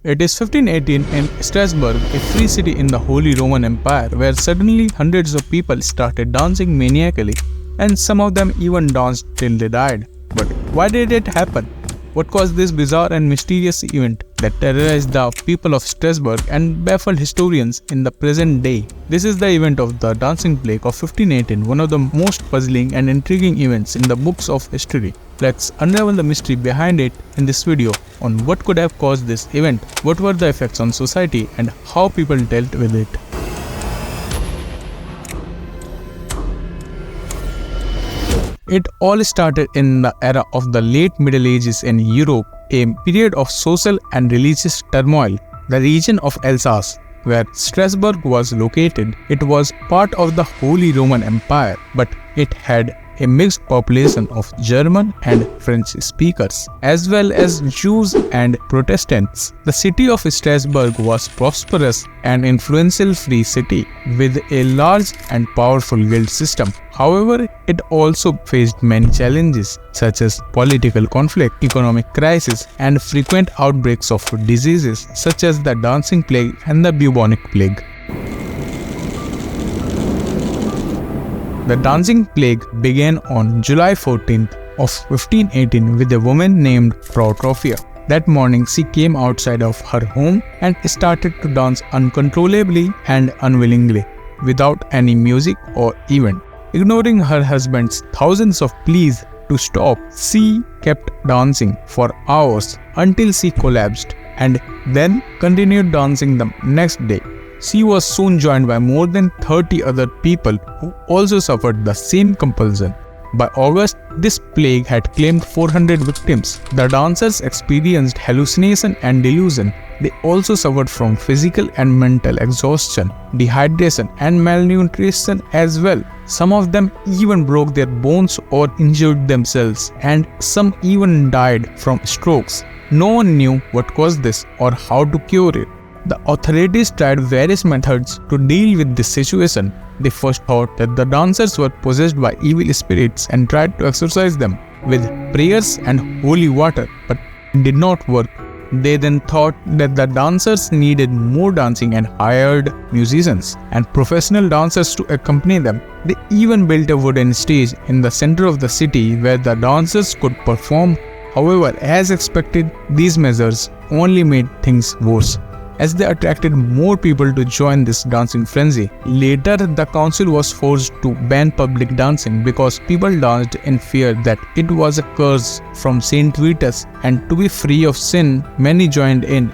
It is 1518 in Strasbourg, a free city in the Holy Roman Empire, where suddenly hundreds of people started dancing maniacally, and some of them even danced till they died. But why did it happen? What caused this bizarre and mysterious event that terrorized the people of Strasbourg and baffled historians in the present day? This is the event of the Dancing Plague of 1518, one of the most puzzling and intriguing events in the books of history. Let's unravel the mystery behind it in this video on what could have caused this event, what were the effects on society, and how people dealt with it. It all started in the era of the late Middle Ages in Europe, a period of social and religious turmoil. The region of Alsace, where Strasbourg was located, it was part of the Holy Roman Empire, but it had a mixed population of German and French speakers, as well as Jews and Protestants. The city of Strasbourg was prosperous and influential free city with a large and powerful guild system. However, it also faced many challenges such as political conflict, economic crisis, and frequent outbreaks of diseases such as the Dancing Plague and the bubonic plague. The Dancing Plague began on July 14th of 1518 with a woman named Frau Trophia. That morning, she came outside of her home and started to dance uncontrollably and unwillingly, without any music or event. Ignoring her husband's thousands of pleas to stop, she kept dancing for hours until she collapsed and then continued dancing the next day. She was soon joined by more than 30 other people who also suffered the same compulsion. By August, this plague had claimed 400 victims. The dancers experienced hallucination and delusion. They also suffered from physical and mental exhaustion, dehydration, and malnutrition as well. Some of them even broke their bones or injured themselves, and some even died from strokes. No one knew what caused this or how to cure it. The authorities tried various methods to deal with this situation. They first thought that the dancers were possessed by evil spirits and tried to exorcise them with prayers and holy water, but it did not work. They then thought that the dancers needed more dancing and hired musicians and professional dancers to accompany them. They even built a wooden stage in the center of the city where the dancers could perform. However, as expected, these measures only made things worse, as they attracted more people to join this dancing frenzy. Later, the council was forced to ban public dancing because people danced in fear that it was a curse from Saint Vitus, and to be free of sin, many joined in.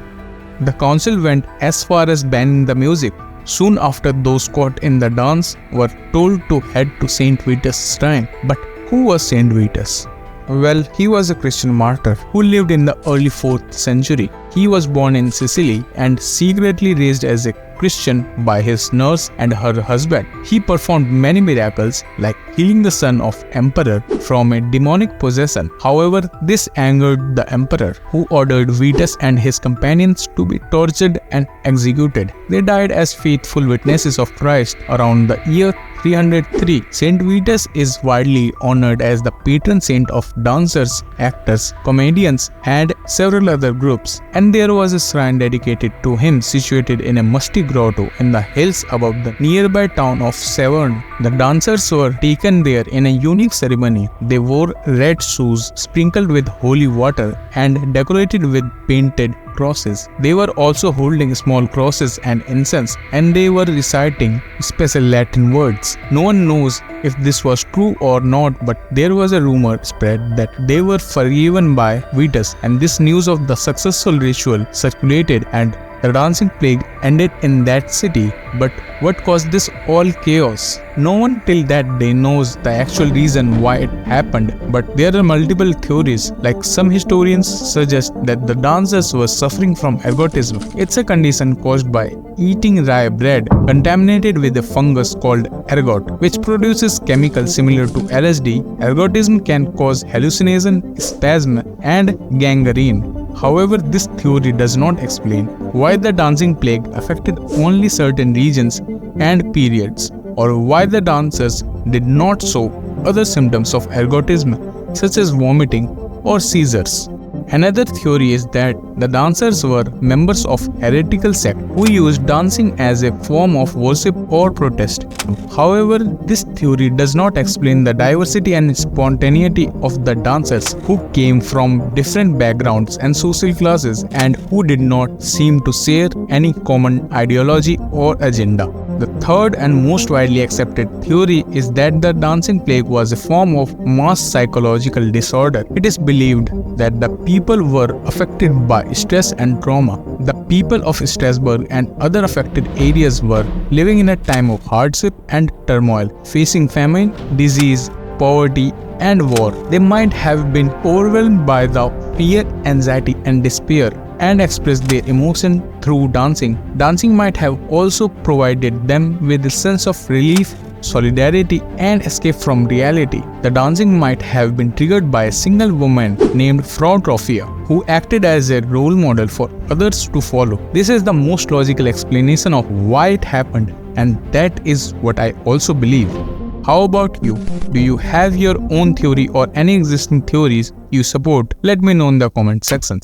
The council went as far as banning the music. Soon after, those caught in the dance were told to head to Saint Vitus' shrine. But who was Saint Vitus? Well, he was a Christian martyr who lived in the early 4th century. He was born in Sicily and secretly raised as a Christian by his nurse and her husband. He performed many miracles like healing the son of emperor from a demonic possession. However, this angered the emperor, who ordered Vitus and his companions to be tortured and executed. They died as faithful witnesses of Christ around the year 303. Saint Vitus is widely honored as the patron saint of dancers, actors, comedians, and several other groups. And there was a shrine dedicated to him situated in a musty grotto in the hills above the nearby town of Severn. The dancers were taken there in a unique ceremony. They wore red shoes sprinkled with holy water and decorated with painted crosses. They were also holding small crosses and incense, and they were reciting special Latin words. No one knows if this was true or not, but there was a rumor spread that they were forgiven by Vitus, and this news of the successful ritual circulated, and the dancing plague ended in that city. But what caused this all chaos? No one till that day knows the actual reason why it happened, but there are multiple theories. Like some historians suggest that the dancers were suffering from ergotism. It's a condition caused by eating rye bread contaminated with a fungus called ergot, which produces chemicals similar to LSD. Ergotism can cause hallucination, spasm, and gangrene. However, this theory does not explain why the dancing plague affected only certain regions and periods, or why the dancers did not show other symptoms of ergotism such as vomiting or seizures. Another theory is that the dancers were members of heretical sect who used dancing as a form of worship or protest. However, this theory does not explain the diversity and spontaneity of the dancers who came from different backgrounds and social classes and who did not seem to share any common ideology or agenda. The third and most widely accepted theory is that the dancing plague was a form of mass psychological disorder. It is believed that the people were affected by stress and trauma. The people of Strasbourg and other affected areas were living in a time of hardship and turmoil, facing famine, disease, poverty, and war. They might have been overwhelmed by the fear, anxiety, and despair and expressed their emotion through dancing. Dancing might have also provided them with a sense of relief, solidarity, and escape from reality. The dancing might have been triggered by a single woman named Frau Trophia, who acted as a role model for others to follow. This is the most logical explanation of why it happened, and that is what I also believe. How about you? Do you have your own theory or any existing theories you support? Let me know in the comment sections.